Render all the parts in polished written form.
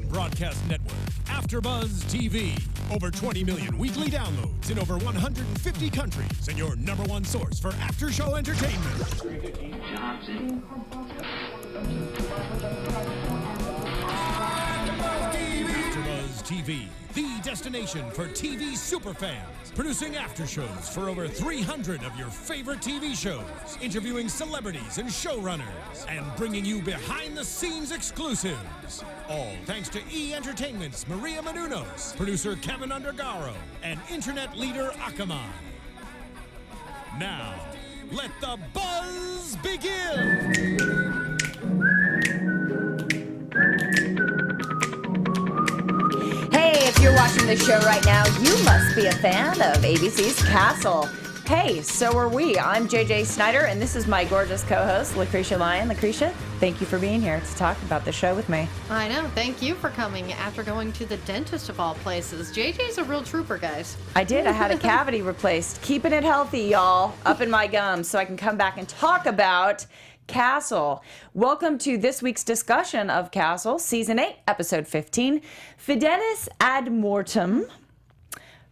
broadcast network, AFTERBUZZ TV. Over 20 million weekly downloads in over 150 countries, and your number one source for after-show entertainment. AFTERBUZZ TV, the destination for TV superfans. Producing aftershows for over 300 of your favorite TV shows. Interviewing celebrities and showrunners. And bringing you behind-the-scenes exclusives. All thanks to E! Entertainment's Maria Menounos, producer Kevin Undergaro, and internet leader Akamai. Now, let the buzz begin! If you're watching the show right now, you must be a fan of ABC's Castle. Hey, so are we. I'm JJ Snyder, and this is my gorgeous co-host, Lacretia Lyon. Lacretia, thank you for being here to talk about the show with me. I know. Thank you for coming after going to the dentist of all places. JJ's a real trooper, guys. I did. I had a cavity replaced. Keeping it healthy, y'all, up in my gums, so I can come back and talk about Castle. Welcome to this week's discussion of Castle, Season 8, Episode 15, Fidelis Ad Mortem,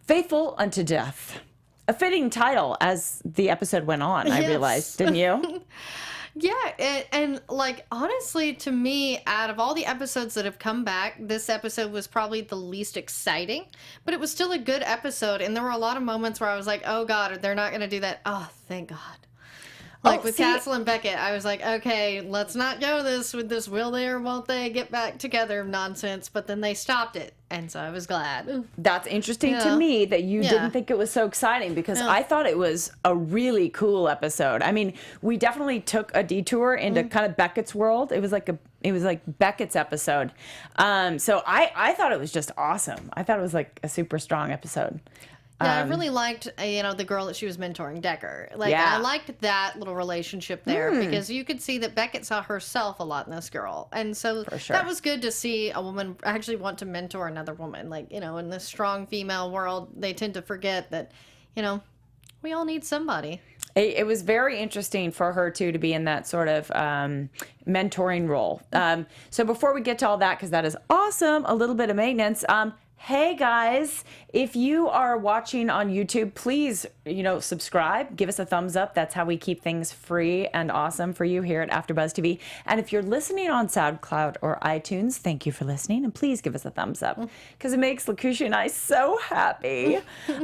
Faithful Unto Death. A fitting title as the episode went on, I realized, didn't you? Yeah, and like, honestly, to me, out of all the episodes that have come back, this episode was probably the least exciting, but it was still a good episode, and there were a lot of moments where I was like, oh God, they're not going to do that. Oh, thank God. Like with Castle and Beckett, I was like, okay, let's not go with this will they or won't they get back together nonsense, but then they stopped it, and so I was glad. That's interesting to me that you didn't think it was so exciting, because I thought it was a really cool episode. I mean, we definitely took a detour into kind of Beckett's world. It was like Beckett's episode. So I thought it was just awesome. I thought it was like a super strong episode. Yeah, I really liked, the girl that she was mentoring, Decker. I liked that little relationship there because you could see that Beckett saw herself a lot in this girl. And so that was good to see a woman actually want to mentor another woman. Like, in this strong female world, they tend to forget that, we all need somebody. It was very interesting for her, too, to be in that sort of mentoring role. So before we get to all that, because that is awesome, a little bit of maintenance. Hey guys, if you are watching on YouTube, please, subscribe, give us a thumbs up. That's how we keep things free and awesome for you here at AfterBuzz TV. And if you're listening on SoundCloud or iTunes, thank you for listening, and please give us a thumbs up because it makes Lacretia and I so happy.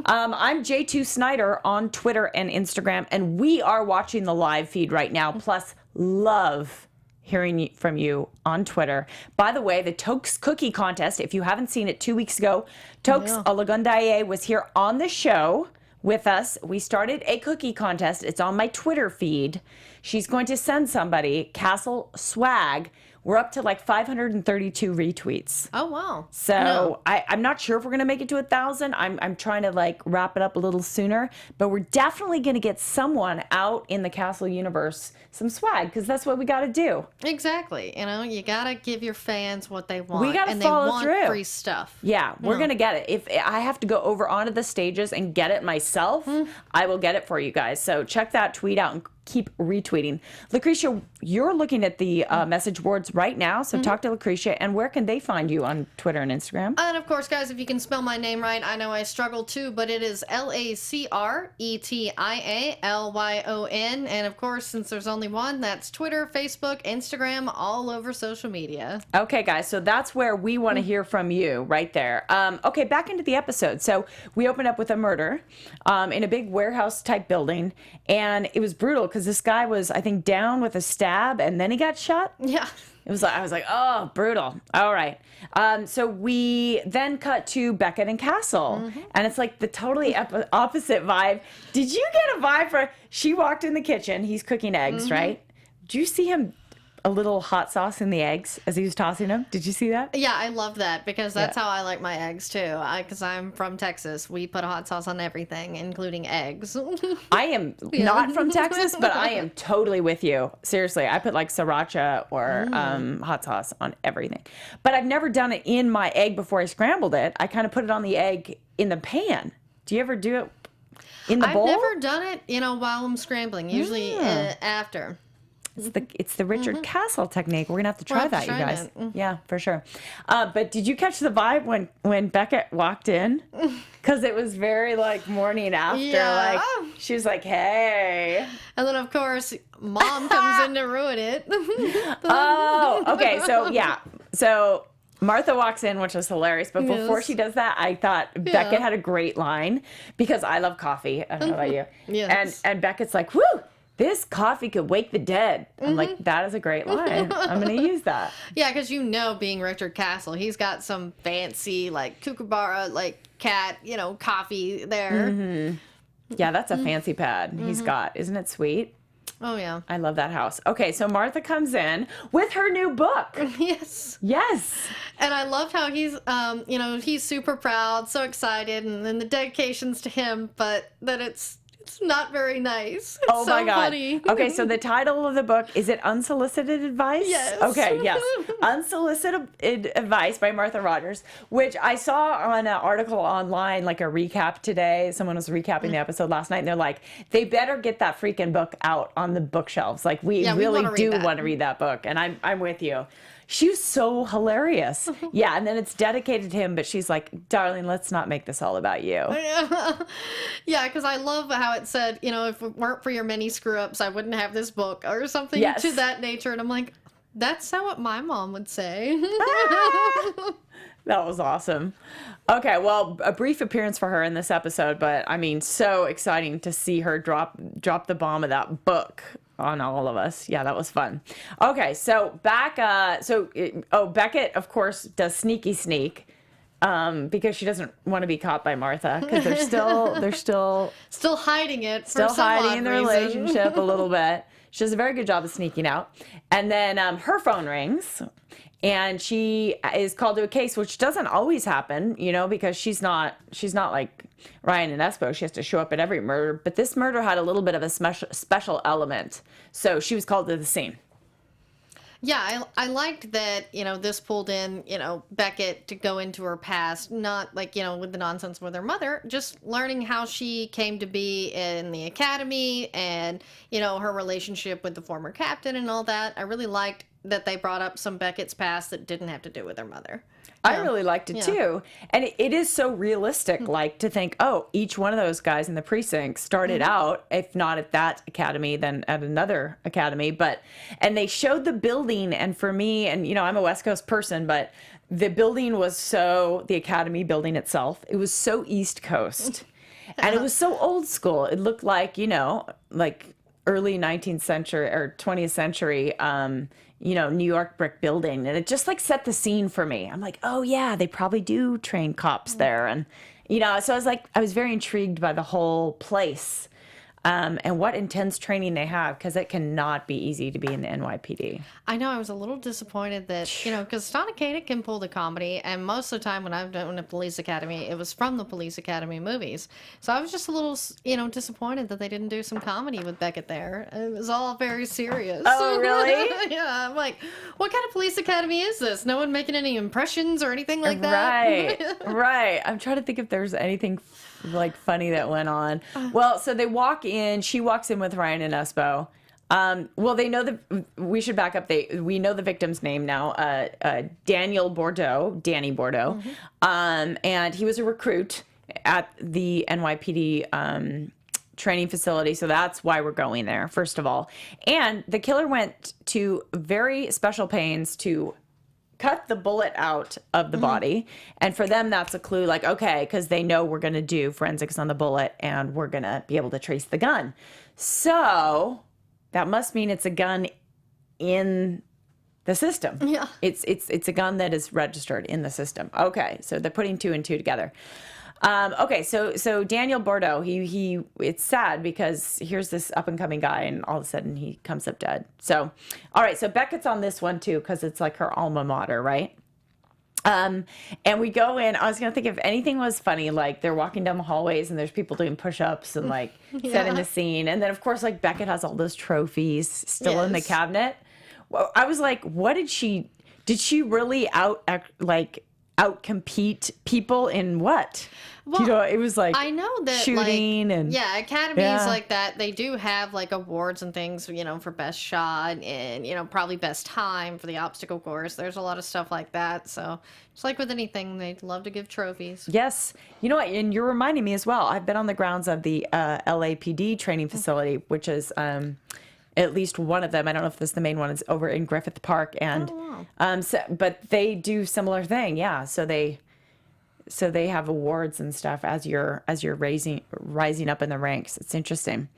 I'm J2 Snyder on Twitter and Instagram, and we are watching the live feed right now, plus love hearing from you on Twitter. By the way, the Tokes cookie contest, if you haven't seen it 2 weeks ago, Tokes Olagundaye was here on the show with us. We started a cookie contest. It's on my Twitter feed. She's going to send somebody Castle swag. We're up to like 532 retweets. Oh, wow. So I'm not sure if we're going to make it to 1,000. I'm trying to wrap it up a little sooner. But we're definitely going to get someone out in the Castle universe some swag, because that's what we got to do. Exactly. You got to give your fans what they want. We got to follow through. And they want free stuff. Yeah, we're going to get it. If I have to go over onto the stages and get it myself, I will get it for you guys. So check that tweet out and keep retweeting. Lacretia, you're looking at the message boards right now, so talk to Lacretia. And where can they find you on Twitter and Instagram? And of course, guys, if you can spell my name right, I know I struggle too, but it is Lacretia Lyon. And of course, since there's only one, that's Twitter, Facebook, Instagram, all over social media. Okay, guys, so that's where we want to hear from you, right there. Okay, back into the episode. So we opened up with a murder in a big warehouse-type building, and it was brutal because this guy was, I think, down with a stab, and then he got shot. Yeah. It was like, I was like, oh, brutal. All right. So we then cut to Beckett and Castle, and it's like the totally opposite vibe. Did you get a vibe for? She walked in the kitchen. He's cooking eggs, right? Did you see him? A little hot sauce in the eggs as he was tossing them. Did you see that? Yeah, I love that because that's how I like my eggs too. Because I'm from Texas. We put hot sauce on everything, including eggs. I am not from Texas, but I am totally with you. Seriously, I put like sriracha or hot sauce on everything. But I've never done it in my egg before I scrambled it. I kind of put it on the egg in the pan. Do you ever do it in the bowl? I've never done it, while I'm scrambling. Usually after. It's the Richard Castle technique. We're gonna have to try that, you guys. Yeah, for sure. But did you catch the vibe when Beckett walked in? Because it was very like morning after. Yeah. Like she was like, "Hey," And then of course Mom comes in to ruin it. oh, okay. So yeah, so Martha walks in, which was hilarious. But before she does that, I thought Beckett had a great line because I love coffee. I don't know about you. Yes. And Beckett's like, "Whoo, this coffee could wake the dead." I'm like, that is a great line. I'm going to use that. Yeah, because being Richard Castle, he's got some fancy like kookaburra, like cat, coffee there. Yeah, that's a fancy pad he's got. Isn't it sweet? Oh yeah. I love that house. Okay, so Martha comes in with her new book. Yes. Yes. And I loved how he's super proud, so excited, and then the dedications to him, but that it's not very nice. It's Oh my so God. funny. Okay, so the title of the book, is it Unsolicited Advice? Yes. Okay, yes. Unsolicited Advice by Martha Rodgers, which I saw on an article online, like a recap today. Someone was recapping the episode last night, and they're like, they better get that freaking book out on the bookshelves. Like, we really do want to read that book, and I'm with you. She was so hilarious. Yeah, and then it's dedicated to him, but she's like, darling, let's not make this all about you. Yeah, because I love how it said, if it weren't for your many screw-ups, I wouldn't have this book, or something to that nature. And I'm like, that's not what my mom would say. That was awesome. Okay, well, a brief appearance for her in this episode, but I mean, so exciting to see her drop the bomb of that book on all of us. Yeah, that was fun. Okay, so back, Beckett, of course, does sneaky sneak, because she doesn't want to be caught by Martha, because they're still hiding it. Still hiding the relationship a little bit. She does a very good job of sneaking out. And then her phone rings, and she is called to a case, which doesn't always happen, because she's not like Ryan and Espo. She has to show up at every murder. But this murder had a little bit of a special element. So she was called to the scene. Yeah, I liked that, this pulled in, Beckett to go into her past, not like, with the nonsense with her mother, just learning how she came to be in the academy and, her relationship with the former captain and all that. I really liked that they brought up some Beckett's past that didn't have to do with her mother. I really liked it too. And it is so realistic, like to think, oh, each one of those guys in the precinct started out, if not at that academy, then at another academy. And they showed the building. And for me, and I'm a West Coast person, but the building was the academy building itself, it was so East Coast. And it was so old school. It looked like, like early 19th century or 20th century, New York brick building. And it just like set the scene for me. I'm like, oh yeah, they probably do train cops there. And, so I was very intrigued by the whole place. And what intense training they have, because it cannot be easy to be in the NYPD. I know, I was a little disappointed that, because Stana Katic can pull the comedy, and most of the time when I've done a police academy, it was from the police academy movies. So I was just a little, disappointed that they didn't do some comedy with Beckett there. It was all very serious. Oh, really? Yeah, I'm like, what kind of police academy is this? No one making any impressions or anything like that? Right. I'm trying to think if there's anything like funny that went on. Well, so they walk in. She walks in with Ryan and Espo. Well, they know we should back up. We know the victim's name now. Danny Bordeaux. And he was a recruit at the NYPD training facility. So that's why we're going there, first of all. And the killer went to very special pains to cut the bullet out of the body. And for them, that's a clue, like, okay, because they know we're going to do forensics on the bullet and we're going to be able to trace the gun. So that must mean it's a gun in the system. Yeah. It's a gun that is registered in the system. Okay, so they're putting two and two together. Okay, so Daniel Bordeaux, he it's sad because here's this up and coming guy and all of a sudden he comes up dead. So, all right, so Beckett's on this one too because it's like her alma mater, right? And we go in. I was gonna think if anything was funny, like they're walking down the hallways and there's people doing push-ups and like setting the scene, and then of course like Beckett has all those trophies still in the cabinet. Well, I was like, what did she really outcompete people in what? you know, it was like I know that shooting and academies like that, they do have like awards and things, you know, for best shot and, you know, probably best time for the obstacle course. There's a lot of stuff like that. So it's like with anything, they'd love to give trophies. Yes. You know what? And you're reminding me as well. I've been on the grounds of the LAPD training facility, which is at least one of them. I don't know if this is the main one. It's over in Griffith Park. And but they do similar thing. Yeah. So they have awards and stuff as you're rising up in the ranks. It's interesting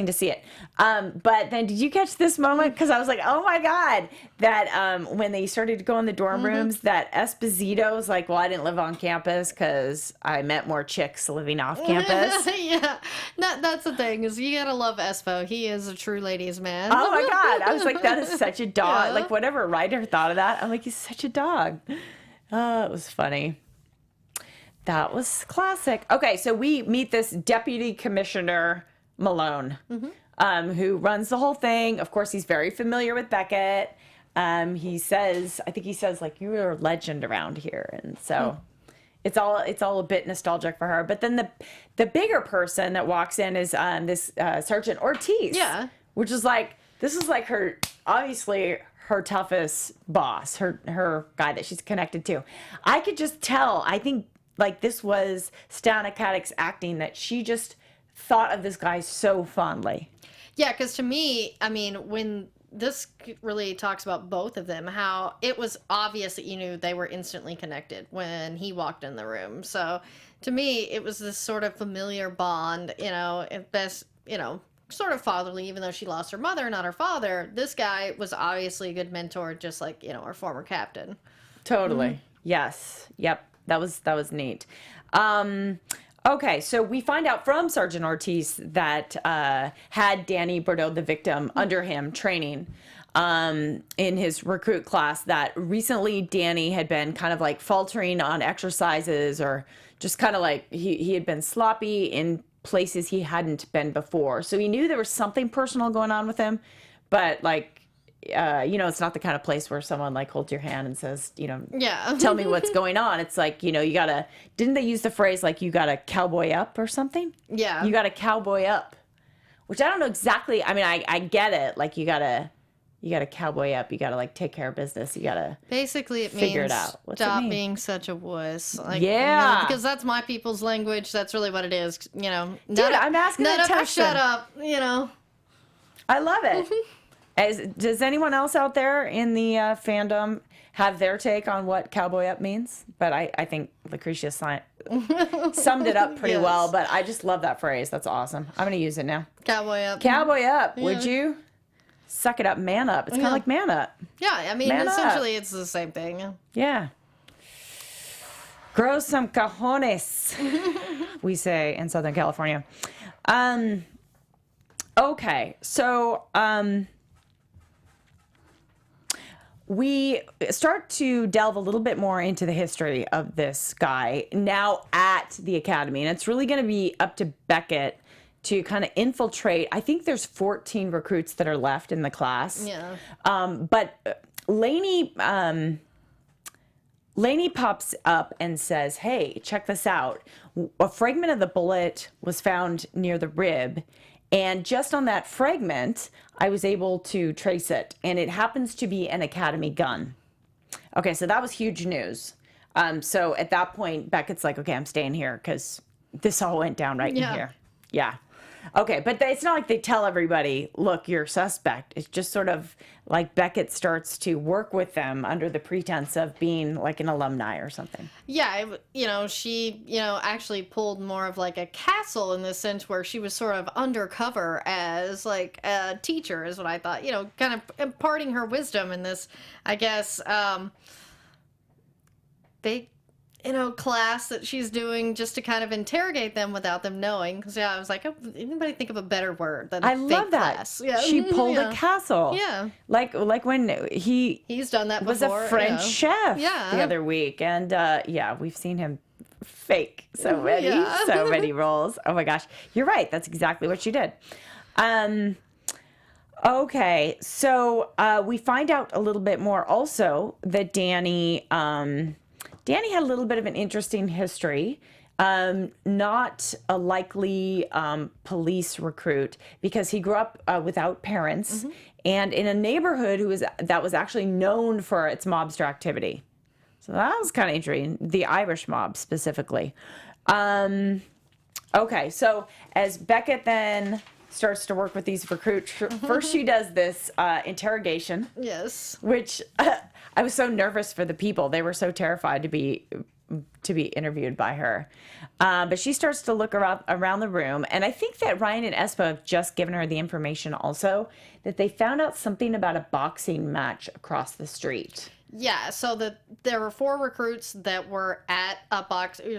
to see it. But then did you catch this moment? Because I was like, oh my God, that when they started to go in the dorm rooms, that Esposito's like, well, I didn't live on campus because I met more chicks living off campus. Yeah, that's the thing, is you gotta love Espo. He is a true ladies' man. Oh my God. I was like, that is such a dog. Yeah. Like whatever writer thought of that, I'm like, he's such a dog. Oh, it was funny. That was classic. Okay, so we meet this Deputy Commissioner Malone, who runs the whole thing. Of course, he's very familiar with Beckett. He says, like, you're a legend around here. And so it's all a bit nostalgic for her. But then the bigger person that walks in is this Sergeant Ortiz. Yeah. Which is like, this is like her, obviously, her toughest boss, her guy that she's connected to. I could just tell, I think, like this was Stana Katic's acting, that she just thought of this guy so fondly. Yeah, because to me, I mean, when this really talks about both of them, how it was obvious that you knew they were instantly connected when he walked in the room. So to me, it was this sort of familiar bond, you know, at best, you know, sort of fatherly, even though she lost her mother, not her father. This guy was obviously a good mentor, just like, you know, our former captain. Totally. Yes. Yep. That was neat. Okay, so we find out from Sergeant Ortiz that had Danny Bordeaux, the victim, under him training in his recruit class, that recently Danny had been kind of like faltering on exercises, or just kind of like he had been sloppy in places he hadn't been before. So he knew there was something personal going on with him, but like, you know, it's not the kind of place where someone like holds your hand and says, you know, tell me what's going on. It's like, you know, you gotta, didn't they use the phrase like you gotta cowboy up or something? Yeah. You gotta cowboy up, which I don't know exactly. I mean, I get it. Like you gotta cowboy up. You gotta like take care of business. You gotta basically it figure means it out. What's stop it mean? Being such a wuss. Like, yeah. You know, because that's my people's language. That's really what it is. You know, dude, I'm asking nut a up or shut up. You know, I love it. Does anyone else out there in the fandom have their take on what cowboy up means? But I think Lacretia summed it up pretty well, but I just love that phrase. That's awesome. I'm going to use it now. Cowboy up. Cowboy up, would you? Suck it up, man up. It's kind of like man up. Yeah, I mean, man essentially up. It's the same thing. Yeah. Grow some cojones, we say in Southern California. Okay, so... we start to delve a little bit more into the history of this guy now at the academy. And it's really going to be up to Beckett to kind of infiltrate. I think there's 14 recruits that are left in the class. Yeah. But Lainey pops up and says, hey, check this out. A fragment of the bullet was found near the rib. And just on that fragment, I was able to trace it. And it happens to be an Academy gun. Okay, so that was huge news. So at that point, Beckett's like, okay, I'm staying here because this all went down right in here. Yeah. Okay, but it's not like they tell everybody, look, you're a suspect. It's just sort of like Beckett starts to work with them under the pretense of being like an alumni or something. Yeah, you know, she, you know, actually pulled more of like a Castle in the sense where she was sort of undercover as like a teacher is what I thought, you know, kind of imparting her wisdom in this, I guess, you know, class that she's doing just to kind of interrogate them without them knowing. Because, yeah, I was like, oh, anybody think of a better word than I fake love that. class? Yeah. She pulled a Castle. Yeah. Like when he's done that was before. Was a French chef the other week. And, yeah, we've seen him fake so many roles. Oh, my gosh. You're right. That's exactly what she did. Okay. So we find out a little bit more also that Danny had a little bit of an interesting history. not a likely police recruit because he grew up without parents and in a neighborhood that was actually known for its mobster activity. So that was kind of interesting. The Irish mob specifically. Okay, so as Beckett then starts to work with these recruits, first she does this interrogation. Yes. Which I was so nervous for the people. They were so terrified to be interviewed by her. But she starts to look around the room. And I think that Ryan and Espo have just given her the information also that they found out something about a boxing match across the street. Yeah, so there were 4 recruits that were at a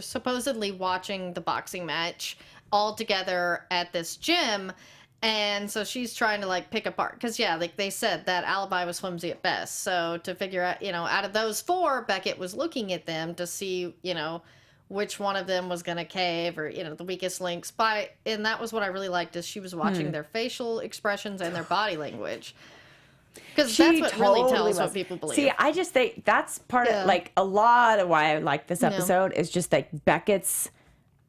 supposedly watching the boxing match all together at this gym. And so she's trying to, like, pick apart. Because, yeah, like they said, that alibi was flimsy at best. So to figure out, out of those 4, Beckett was looking at them to see, which one of them was going to cave or, the weakest links. And that was what I really liked, is she was watching their facial expressions and their body language. Because that's what really tells what people believe. See, I just think that's part of, like, a lot of why I like this episode is just, like, Beckett's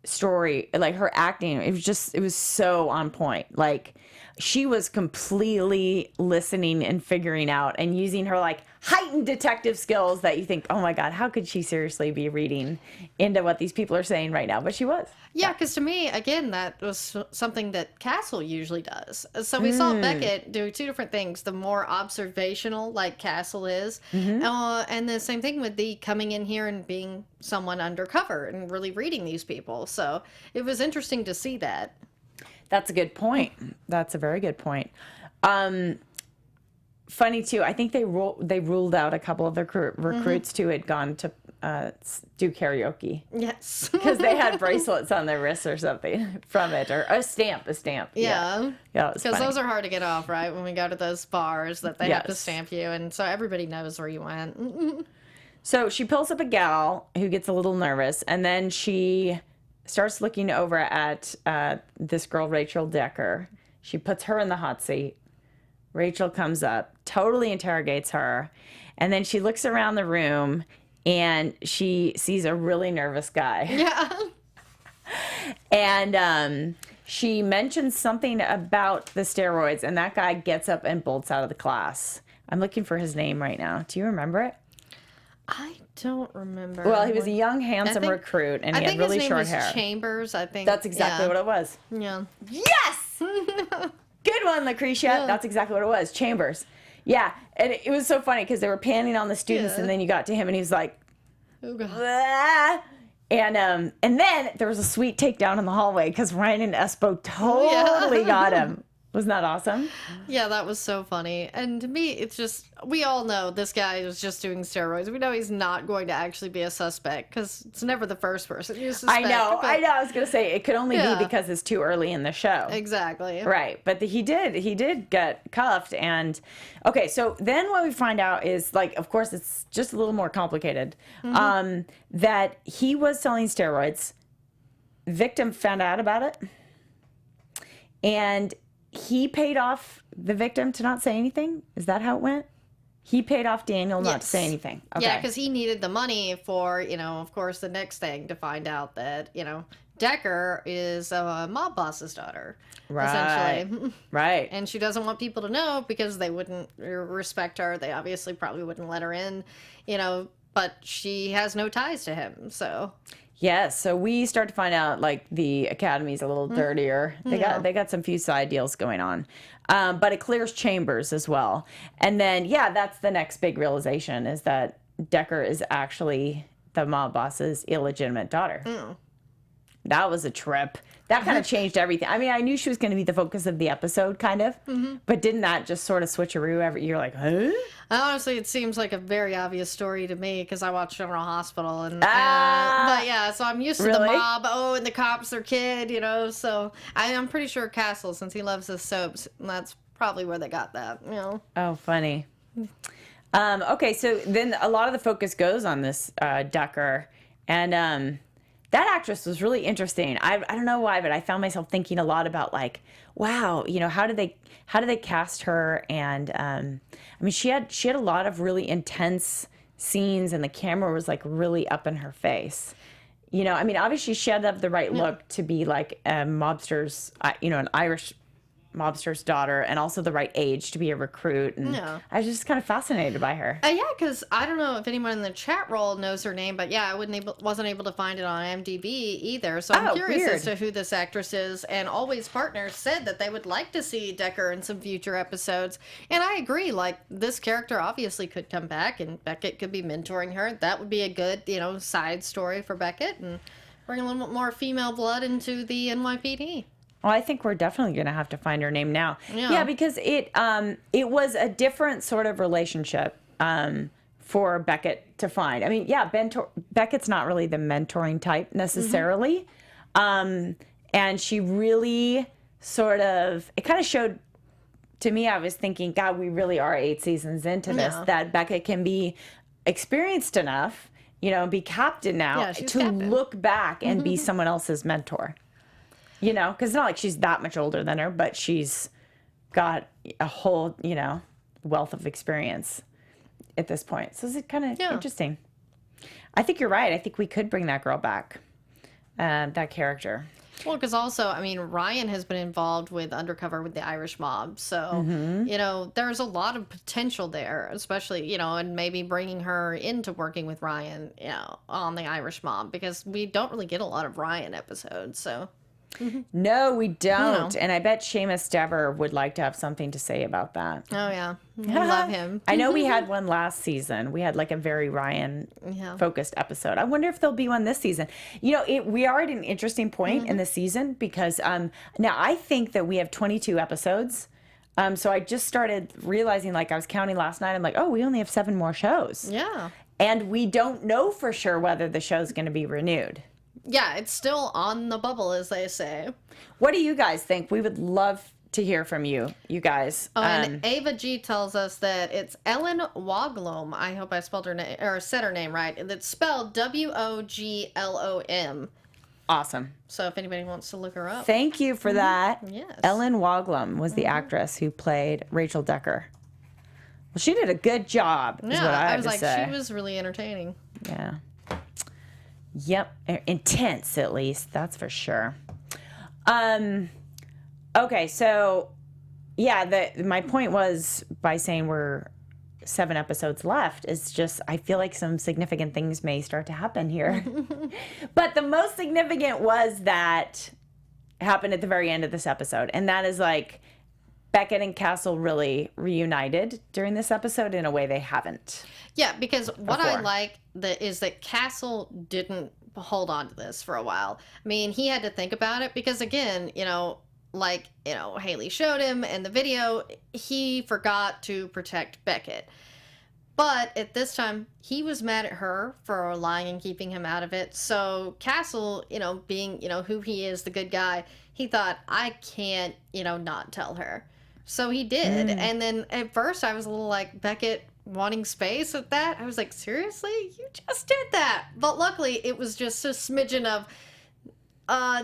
story, like, her acting. It was so on point. Like, she was completely listening and figuring out and using her, like, heightened detective skills that you think, oh, my God, how could she seriously be reading into what these people are saying right now? But she was. Yeah, because to me, again, that was something that Castle usually does. So we saw Beckett do 2 different things. The more observational, like Castle is, and the same thing with the coming in here and being someone undercover and really reading these people. So it was interesting to see that. That's a good point. That's a very good point. Funny, too, I think they ruled out a couple of the recruits, too, had gone to do karaoke. Yes. Because they had bracelets on their wrists or something from it, or a stamp. Yeah. Yeah, because those are hard to get off, right? When we go to those bars that they have to stamp you, and so everybody knows where you went. So she pulls up a gal who gets a little nervous, and then she starts looking over at this girl, Rachel Decker. She puts her in the hot seat. Rachel comes up, totally interrogates her, and then she looks around the room and she sees a really nervous guy. Yeah. And she mentions something about the steroids, and that guy gets up and bolts out of the class. I'm looking for his name right now. Do you remember it? I don't remember. Well, he was a young, handsome recruit, and he had really short hair. I think his name was Chambers, I think. That's exactly what it was. Yeah. Yes! Good one, Lacretia. Yeah. That's exactly what it was. Chambers. Yeah. And it was so funny because they were panning on the students, and then you got to him, and he was like, oh, God. Bleh. And then there was a sweet takedown in the hallway because Ryan and Espo totally got him. Wasn't that awesome? Yeah, that was so funny. And to me, it's just, we all know this guy was just doing steroids. We know he's not going to actually be a suspect because it's never the first person you suspect. I know. I was going to say, it could only be because it's too early in the show. Exactly. Right. But he did get cuffed. And, okay, so then what we find out is, like, of course, it's just a little more complicated, that he was selling steroids. Victim found out about it. And he paid off the victim to not say anything? Is that how it went? He paid off Daniel not to say anything. Okay. Yeah, because he needed the money for, of course, the next thing to find out that, Decker is a mob boss's daughter. Right. Essentially. Right. And she doesn't want people to know because they wouldn't respect her. They obviously probably wouldn't let her in, but she has no ties to him, so... Yes, so we start to find out, like, the academy's a little dirtier. They got some few side deals going on. But it clears Chambers as well. And then, that's the next big realization is that Decker is actually the mob boss's illegitimate daughter. That was a trip. That kind of changed everything. I mean, I knew she was going to be the focus of the episode, kind of. But didn't that just sort of switcheroo? You're like, huh? Honestly, it seems like a very obvious story to me because I watch General Hospital. But so I'm used to the mob. Oh, and the cops, their kid, So I'm pretty sure Castle, since he loves his soaps, that's probably where they got that, Oh, funny. Okay, so then a lot of the focus goes on this Decker. And... that actress was really interesting. I don't know why, but I found myself thinking a lot about, like, wow, how did they cast her? And I mean, she had a lot of really intense scenes, and the camera was, like, really up in her face. you know, I mean, obviously she had to have the right look to be like a mobster's, you know, an Irish mobster's daughter, and also the right age to be a recruit. And I was just kind of fascinated by her. Yeah, because I don't know if anyone in the chat roll knows her name, but yeah, I wasn't able to find it on IMDb either. So I'm curious as to who this actress is. And Always Partners said that they would like to see Decker in some future episodes. And I agree, like, this character obviously could come back, and Beckett could be mentoring her. That would be a good, you know, side story for Beckett, and bring a little bit more female blood into the NYPD. Well, I think we're definitely going to have to find her name now. Yeah, because it was a different sort of relationship for Beckett to find. I mean, yeah, Beckett's not really the mentoring type necessarily. And she really sort of, it kind of showed to me, I was thinking, God, we really are 8 seasons into this, that Beckett can be experienced enough, you know, be captain now to look back and be someone else's mentor. You know, because it's not like she's that much older than her, but she's got a whole, you know, wealth of experience at this point. So it's kind of interesting. I think you're right. I think we could bring that girl back, that character. Well, because also, I mean, Ryan has been involved with Undercover with the Irish mob. So, you know, there's a lot of potential there, especially, you know, and maybe bringing her into working with Ryan, you know, on the Irish mob, because we don't really get a lot of Ryan episodes, so... No, we don't. And I bet Seamus Dever would like to have something to say about that. Oh, yeah. I love him. I know we had one last season. We had like a very Ryan-focused episode. I wonder if there'll be one this season. You know, we are at an interesting point in the season because now I think that we have 22 episodes. So I just started realizing, like I was counting last night, I'm like, oh, we only have 7 more shows. Yeah. And we don't know for sure whether the show's going to be renewed. Yeah, it's still on the bubble, as they say. What do you guys think? We would love to hear from you guys. Oh, and Ava G tells us that it's Ellen Woglom. I hope I spelled her name or said her name right. It's spelled Woglom. Awesome. So if anybody wants to look her up. Thank you for that. Yes. Ellen Woglom was the actress who played Rachel Decker. Well, she did a good job, is what I have to say. She was really entertaining. Yeah. Yep, intense at least, that's for sure. Okay, so yeah, my point was by saying we're 7 episodes left is just I feel like some significant things may start to happen here. But the most significant was that happened at the very end of this episode, and that is like Beckett and Castle really reunited during this episode in a way they haven't. Yeah, because what I like is that Castle didn't hold on to this for a while. I mean, he had to think about it because, again, you know, like, you know, Haley showed him in the video, he forgot to protect Beckett. But at this time, he was mad at her for lying and keeping him out of it. So Castle, you know, being, you know, who he is, the good guy, he thought, I can't, you know, not tell her. So he did. And then at first I was a little like, Beckett wanting space with that? I was like, seriously? You just did that. But luckily it was just a smidgen of,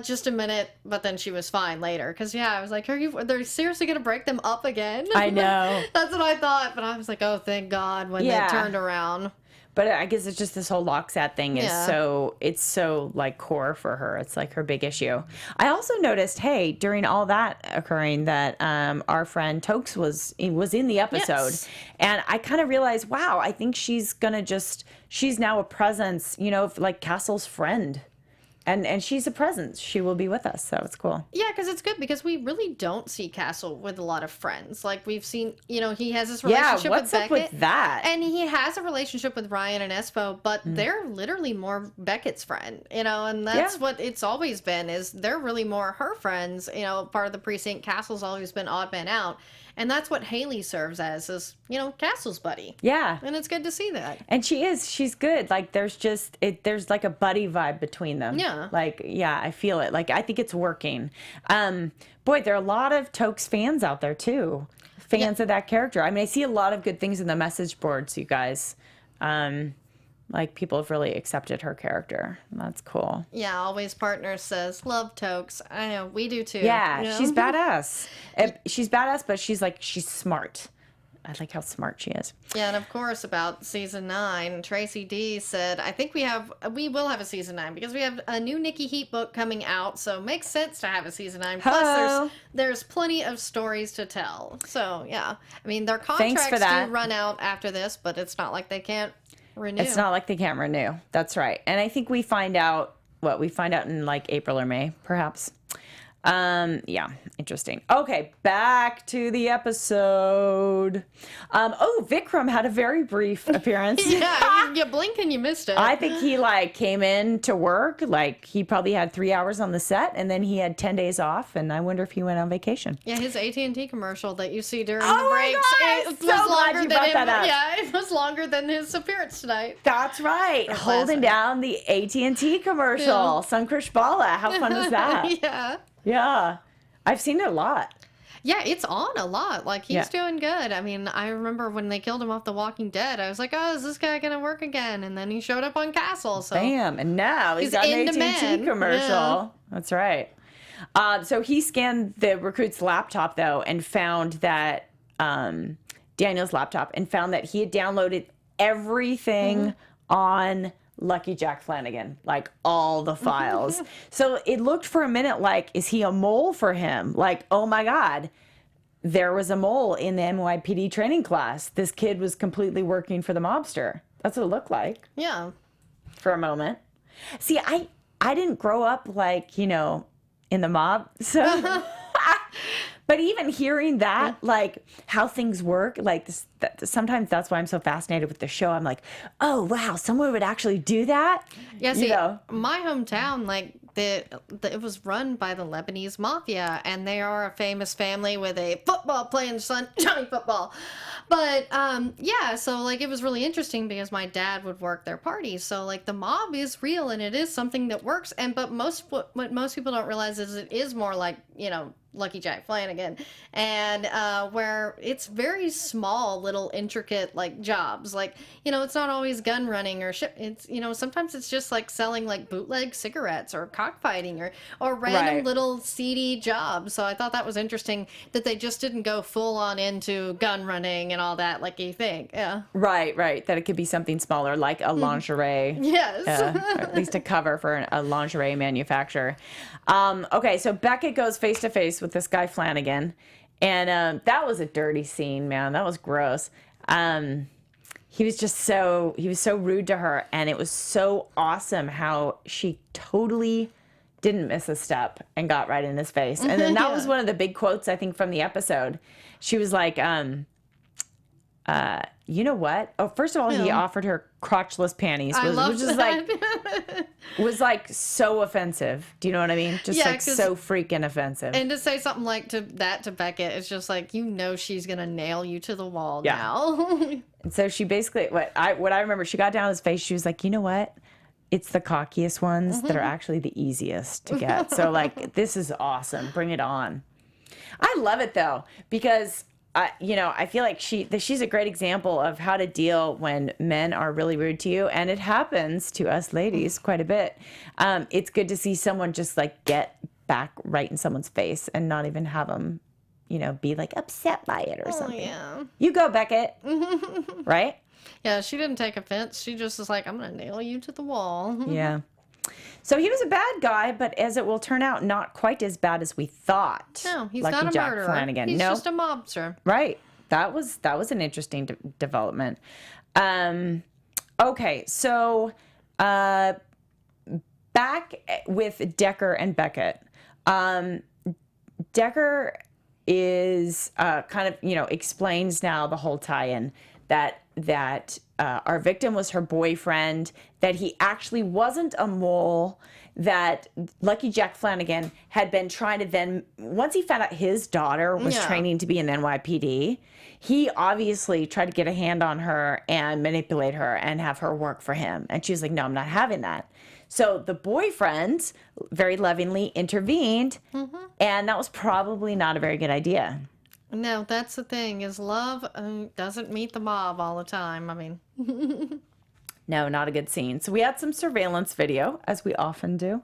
just a minute, but then she was fine later. Because, yeah, I was like, are they seriously going to break them up again? I know. That's what I thought. But I was like, oh, thank God when they turned around. But I guess it's just this whole Loxat thing is it's so like core for her. It's like her big issue. I also noticed, hey, during all that occurring, that our friend Tokes was in the episode, and I kind of realized, wow, I think she's now a presence, you know, like Castle's friend. And she's a presence. She will be with us, so it's cool. Yeah, because it's good because we really don't see Castle with a lot of friends. Like we've seen, you know, he has this relationship with Beckett. Yeah, what's up with that? And he has a relationship with Ryan and Espo, but they're literally more Beckett's friend, you know, and that's what it's always been, is they're really more her friends, you know, part of the precinct. Castle's always been odd man out. And that's what Haley serves as, is, you know, Castle's buddy. Yeah. And it's good to see that. And she's good. Like, there's like a buddy vibe between them. Yeah. Like, yeah, I feel it. Like, I think it's working. Boy, there are a lot of Tokes fans out there, too. Fans of that character. I mean, I see a lot of good things in the message boards, you guys. Like, people have really accepted her character. That's cool. Yeah, Always Partners says, love Tokes. I know, we do too. Yeah, you know? she's badass. She's badass, but she's smart. I like how smart she is. Yeah, and of course about season 9, Tracy D said, I think we will have a season 9 because we have a new Nikki Heat book coming out, so it makes sense to have a season 9. Plus there's plenty of stories to tell. So yeah. I mean, their contracts do run out after this, but it's not like they can't renew. It's not like they can't renew. That's right. And I think we find out in like April or May, perhaps. Yeah, interesting. Okay, back to the episode. Vikram had a very brief appearance. Yeah, you blink and you missed it. I think he like came in to work, like he probably had 3 hours on the set, and then he had 10 days off, and I wonder if he went on vacation. Yeah, his AT&T commercial that you see during the breaks, it was longer than it was longer than his appearance tonight. That's right, holding down the AT&T commercial. Sunkrish Bala, how fun was that? Yeah. Yeah, I've seen it a lot. Yeah, it's on a lot. Like, he's doing good. I mean, I remember when they killed him off The Walking Dead, I was like, oh, is this guy going to work again? And then he showed up on Castle. So bam, and now he's got an AT&T commercial. Yeah. That's right. So he scanned the recruit's laptop, though, and found that, Daniel's laptop, and found that he had downloaded everything on Lucky Jack Flanagan, like all the files. So it looked for a minute like, is he a mole for him? Like, oh my God, there was a mole in the NYPD training class. This kid was completely working for the mobster. That's what it looked like. Yeah. For a moment. See, I didn't grow up like, in the mob. So, but even hearing that, like how things work, like this, sometimes that's why I'm so fascinated with the show. I'm like, oh wow, someone would actually do that. Yeah, see, my hometown, like it was run by the Lebanese mafia, and they are a famous family with a football playing son, Johnny Football. But yeah, so like it was really interesting because my dad would work their parties. So like the mob is real and it is something that works. But what most people don't realize is it is more like Lucky Jack Flanagan, and where it's very small, little intricate like jobs. Like it's not always gun running or ship. It's sometimes it's just like selling like bootleg cigarettes or cockfighting or random little seedy jobs. So I thought that was interesting that they just didn't go full on into gun running and all that like you think. Yeah. Right. That it could be something smaller like a lingerie. Yes. Or at least a cover for a lingerie manufacturer. Okay, so Beckett goes face to face with this guy Flanagan, and that was a dirty scene, man. That was gross. He was so rude to her, and it was so awesome how she totally didn't miss a step and got right in his face. And then that was one of the big quotes I think from the episode. She was like, you know what? Oh, first of all, he offered her crotchless panties, was like so offensive. Do you know what I mean? Just so freaking offensive. And to say something like to Beckett, it's just like, she's gonna nail you to the wall now. And so she basically, what I remember, she got down on his face. She was like, you know what? It's the cockiest ones that are actually the easiest to get. So like, this is awesome. Bring it on. I love it though, because I feel like she's a great example of how to deal when men are really rude to you, and it happens to us ladies quite a bit. It's good to see someone just like get back right in someone's face and not even have them, be like upset by it or something. Yeah. You go, Beckett. Right? Yeah, she didn't take offense. She just was like, I'm going to nail you to the wall. Yeah. So he was a bad guy, but as it will turn out, not quite as bad as we thought. No, he's Lucky not a Jack murderer. Flanagan. He's just a mobster. Right. That was an interesting development. Okay, so back with Decker and Beckett. Decker is kind of explains now the whole tie-in that our victim was her boyfriend, that he actually wasn't a mole, that Lucky Jack Flanagan had been trying to then, once he found out his daughter was training to be in NYPD, he obviously tried to get a hand on her and manipulate her and have her work for him. And she was like, no, I'm not having that. So the boyfriend very lovingly intervened, and that was probably not a very good idea. No, that's the thing, is love doesn't meet the mob all the time. I mean... No, not a good scene. So we had some surveillance video, as we often do.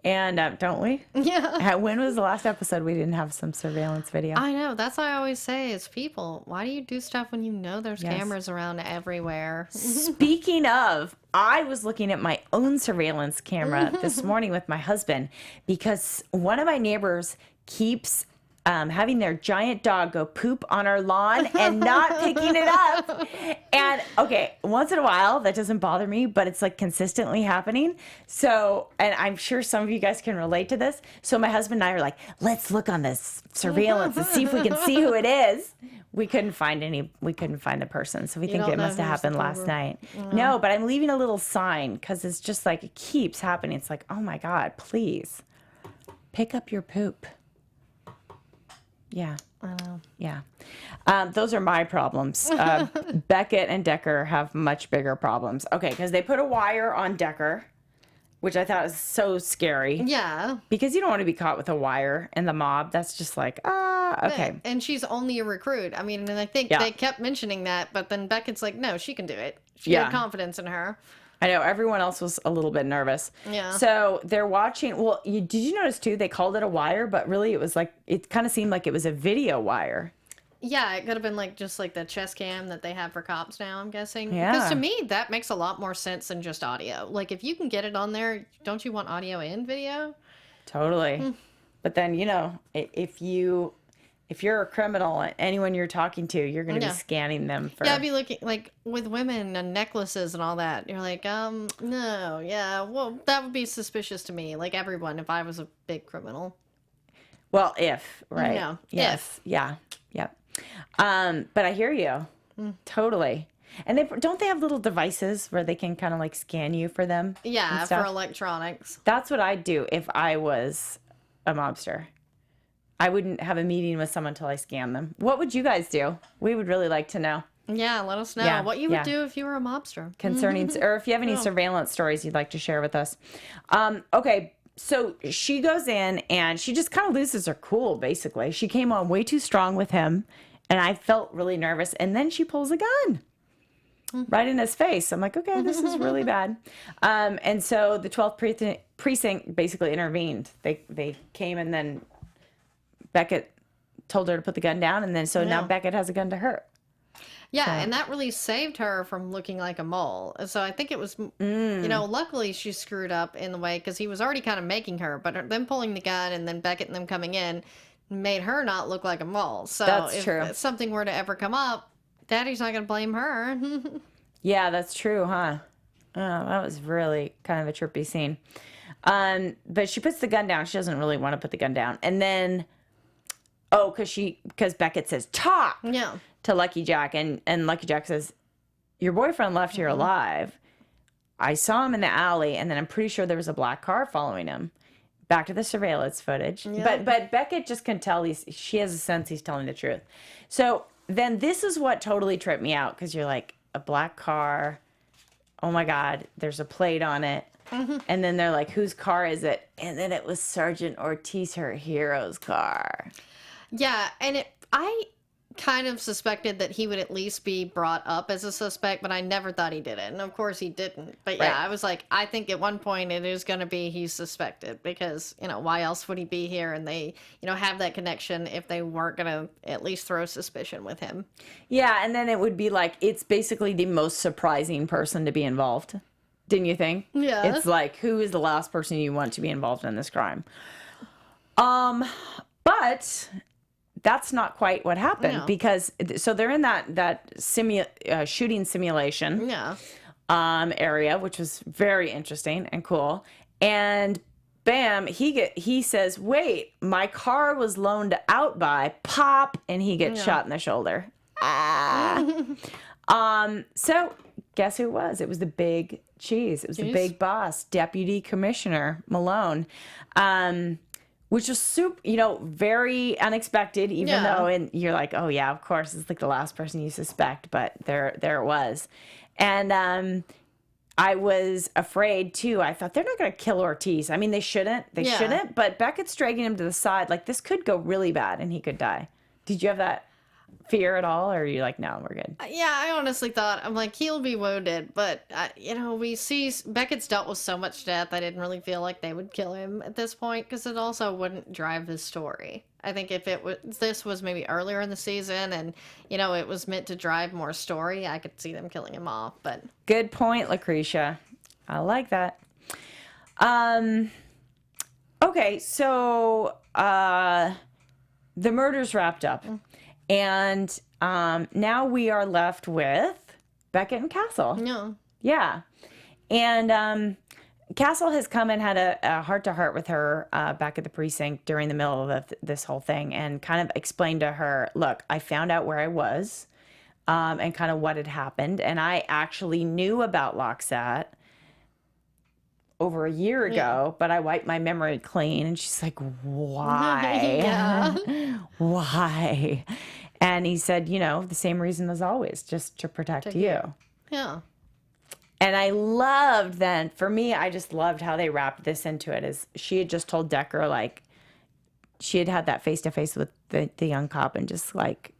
And don't we? Yeah. When was the last episode we didn't have some surveillance video? I know. That's what I always say is people, why do you do stuff when you know there's Yes. cameras around everywhere? Speaking of, I was looking at my own surveillance camera this morning with my husband because one of my neighbors keeps having their giant dog go poop on our lawn and not picking it up. And okay, once in a while, that doesn't bother me, but it's like consistently happening. So, and I'm sure some of you guys can relate to this. So my husband and I are like, let's look on this surveillance and see if we can see who it is. We couldn't find the person. So we think don't it know must have who's happened the last pervert. night. No, but I'm leaving a little sign because it's just like, it keeps happening. It's like, oh my God, please pick up your poop. Yeah. I know. Yeah. Those are my problems. Beckett and Decker have much bigger problems. Okay, because they put a wire on Decker, which I thought was so scary. Yeah. Because you don't want to be caught with a wire in the mob. That's just like, okay. And she's only a recruit. I mean, and I think Yeah. they kept mentioning that, but then Beckett's like, no, she can do it. She Yeah. had confidence in her. I know everyone else was a little bit nervous. Yeah. So they're watching. Well, did you notice too? They called it a wire, but really it was like, it kind of seemed like it was a video wire. Yeah, it could have been like just like the chest cam that they have for cops now, I'm guessing. Yeah. Because to me, that makes a lot more sense than just audio. Like if you can get it on there, don't you want audio and video? Totally. But then, if you're a criminal, anyone you're talking to, you're going to Yeah. be scanning them for. Yeah, I'd be looking like with women and necklaces and all that. You're like, no, yeah, well, that would be suspicious to me. Like everyone, if I was a big criminal. Well, right? Yeah, Yes. Yeah. Yep. But I hear you. Totally. And don't they have little devices where they can kind of like scan you for them? Yeah, and for stuff? electronics. That's what I'd do if I was a mobster. I wouldn't have a meeting with someone until I scan them. What would you guys do? We would really like to know. Yeah, let us know Yeah, what you would yeah. do if you were a mobster. Concerning, or if you have any surveillance stories you'd like to share with us. Okay, so she goes in and she just kind of loses her cool, basically. She came on way too strong with him, and I felt really nervous. And then she pulls a gun right in his face. I'm like, okay, this is really bad. And so the 12th precinct basically intervened. They came, and then Beckett told her to put the gun down, and then so now Beckett has a gun to her. Yeah, and that really saved her from looking like a mole. So I think it was, luckily she screwed up in the way because he was already kind of making her, but them pulling the gun and then Beckett and them coming in made her not look like a mole. So That's true. if something were to ever come up, Daddy's not going to blame her. Yeah, that's true, huh? Oh, that was really kind of a trippy scene. But she puts the gun down. She doesn't really want to put the gun down. And then, because Beckett says, talk Yeah. to Lucky Jack. And Lucky Jack says, your boyfriend left here alive. I saw him in the alley, and then I'm pretty sure there was a black car following him. Back to the surveillance footage. Yeah. But Beckett just can tell she has a sense he's telling the truth. So then this is what totally tripped me out, because you're like, a black car. Oh my God, there's a plate on it. And then they're like, whose car is it? And then it was Sergeant Ortiz, her hero's car. Yeah, and I kind of suspected that he would at least be brought up as a suspect, but I never thought he did it. And of course he didn't. But yeah, Right. I was like, I think at one point it is going to be he's suspected because, why else would he be here? And they, have that connection if they weren't going to at least throw suspicion with him. Yeah, and then it would be like, it's basically the most surprising person to be involved. Didn't you think? Yeah. It's like, who is the last person you want to be involved in this crime? But that's not quite what happened, No. because so they're in that shooting simulation Yeah. area, which was very interesting and cool. And bam, he says, "Wait, my car was loaned out by," pop, and he gets shot in the shoulder. So guess who it was? It was the big cheese. It was the big boss, Deputy Commissioner Malone. Which was super, very unexpected, even though, and you're like, oh yeah, of course, it's like the last person you suspect, but there it was. And I was afraid too. I thought they're not going to kill Ortiz. I mean, they shouldn't, but Beckett's dragging him to the side. Like, this could go really bad and he could die. Did you have that? fear at all, or are you like, no, we're good? Yeah, I honestly thought, I'm like, he'll be wounded, but, we see Beckett's dealt with so much death, I didn't really feel like they would kill him at this point, because it also wouldn't drive his story. I think if this was maybe earlier in the season, and, it was meant to drive more story, I could see them killing him off, but... Good point, Lacretia. I like that. Okay, so, the murder's wrapped up. And now we are left with Beckett and Castle. No. Yeah. And Castle has come and had a heart-to-heart with her back at the precinct during the middle of this whole thing and kind of explained to her, look, I found out where I was and kind of what had happened. And I actually knew about Loxat over a year ago, but I wiped my memory clean. And she's like, why? Why? And he said, the same reason as always, just to protect you. Yeah. And I loved then, for me, I just loved how they wrapped this into it. Is she had just told Decker, like, she had had that face-to-face with the young cop and just like,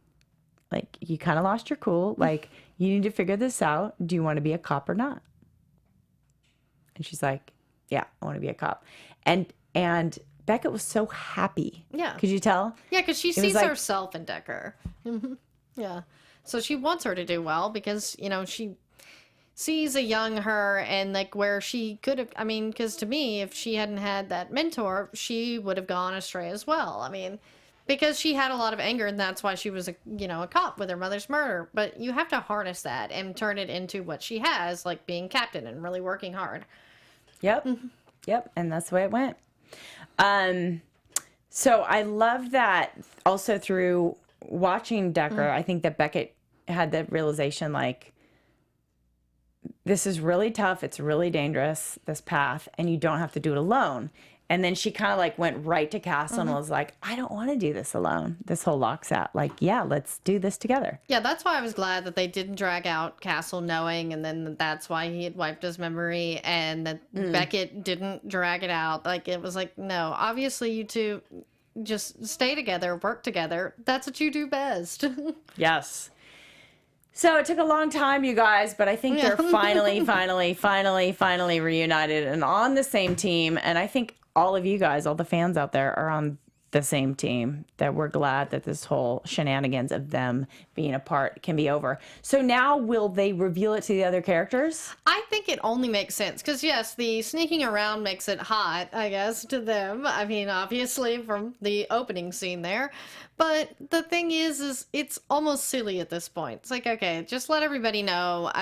you kind of lost your cool. Like, you need to figure this out. Do you want to be a cop or not? And she's like, yeah, I want to be a cop. And Beckett was so happy. Yeah. Could you tell? Yeah, because she sees herself in Decker. Yeah. So she wants her to do well because, she sees a young her and like where she could have, because to me, if she hadn't had that mentor, she would have gone astray as well. Because she had a lot of anger and that's why she was a cop with her mother's murder. But you have to harness that and turn it into what she has, like being captain and really working hard. Yep. Yep. And that's the way it went. So I love that also through watching Decker, I think that Beckett had the realization, like, this is really tough. It's really dangerous, this path, and you don't have to do it alone. And then she kind of like went right to Castle and was like, I don't want to do this alone. This whole Loxat. Like, yeah, let's do this together. Yeah, that's why I was glad that they didn't drag out Castle knowing, and then that's why he had wiped his memory, and that Beckett didn't drag it out. Like, it was like, no, obviously you two just stay together, work together. That's what you do best. Yes. So it took a long time, you guys, but I think they're finally reunited and on the same team. And I think all of you guys, all the fans out there, are on the same team, that we're glad that this whole shenanigans of them being apart can be over. So now will they reveal it to the other characters? I think it only makes sense because, yes, the sneaking around makes it hot, I guess, to them. Obviously from the opening scene there. But the thing is it's almost silly at this point. It's like, okay, just let everybody know.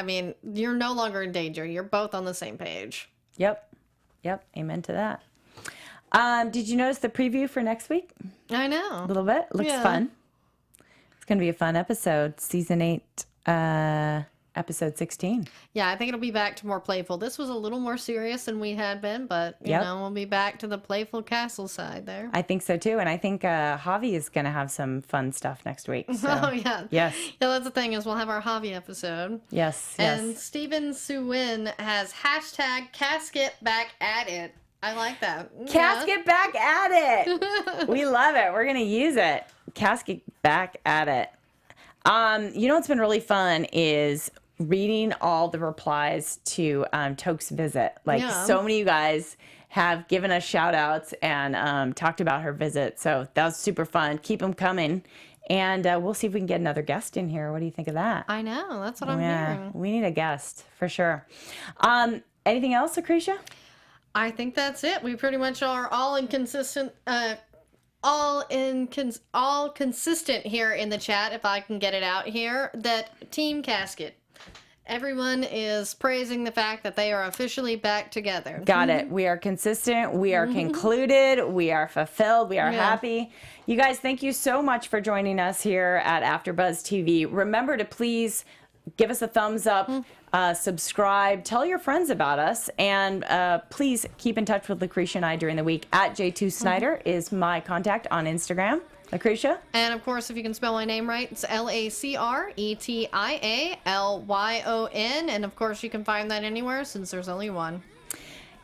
You're no longer in danger. You're both on the same page. Yep. Amen to that. Did you notice the preview for next week? I know. A little bit. Looks fun. It's going to be a fun episode. Season 8, episode 16. Yeah, I think it'll be back to more playful. This was a little more serious than we had been, but, you know, we'll be back to the playful Castle side there. I think so, too. And I think Javi is going to have some fun stuff next week. So. Oh, yeah. Yes. Yeah, that's the thing is we'll have our Javi episode. Yes, And Steven Suwin has hashtag casket back at it. I like that. Casket back at it. We love it. We're going to use it. Casket back at it. You know what's been really fun is reading all the replies to Tokes' visit. So many of you guys have given us shout outs and talked about her visit. So that was super fun. Keep them coming. And we'll see if we can get another guest in here. What do you think of that? I know. That's what I'm hearing. We need a guest for sure. Anything else, Lacretia? I think that's it. We pretty much are all consistent here in the chat, if I can get it out here, that Team Casket. Everyone is praising the fact that they are officially back together. Got it. We are consistent. We are concluded. We are fulfilled. We are happy. You guys, thank you so much for joining us here at AfterBuzz TV. Remember to please give us a thumbs up, subscribe, tell your friends about us, and please keep in touch with Lacretia and I during the week. At J2 Snyder is my contact on Instagram. Lacretia? And of course, if you can spell my name right, it's Lacretialyon. And of course, you can find that anywhere since there's only one.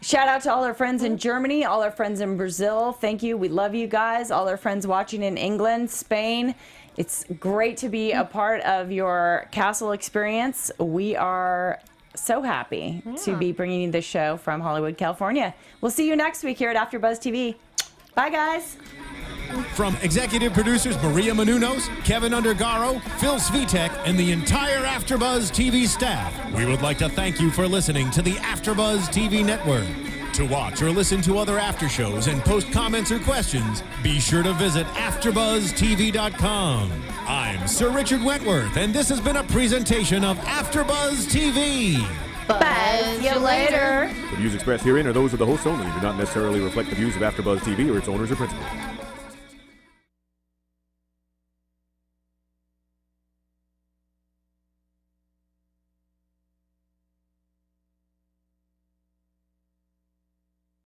Shout out to all our friends in Germany, all our friends in Brazil. Thank you. We love you guys. All our friends watching in England, Spain, It's great to be a part of your castle experience. We are so happy to be bringing you this show from Hollywood, California. We'll see you next week here at AfterBuzz TV. Bye, guys. From executive producers Maria Menounos, Kevin Undergaro, Phil Svitek, and the entire AfterBuzz TV staff, we would like to thank you for listening to the AfterBuzz TV network. To watch or listen to other after shows and post comments or questions, be sure to visit AfterBuzzTV.com. I'm Sir Richard Wentworth, and this has been a presentation of AfterBuzz TV. Buzz you later. The views expressed herein are those of the hosts only and do not necessarily reflect the views of AfterBuzz TV or its owners or principals.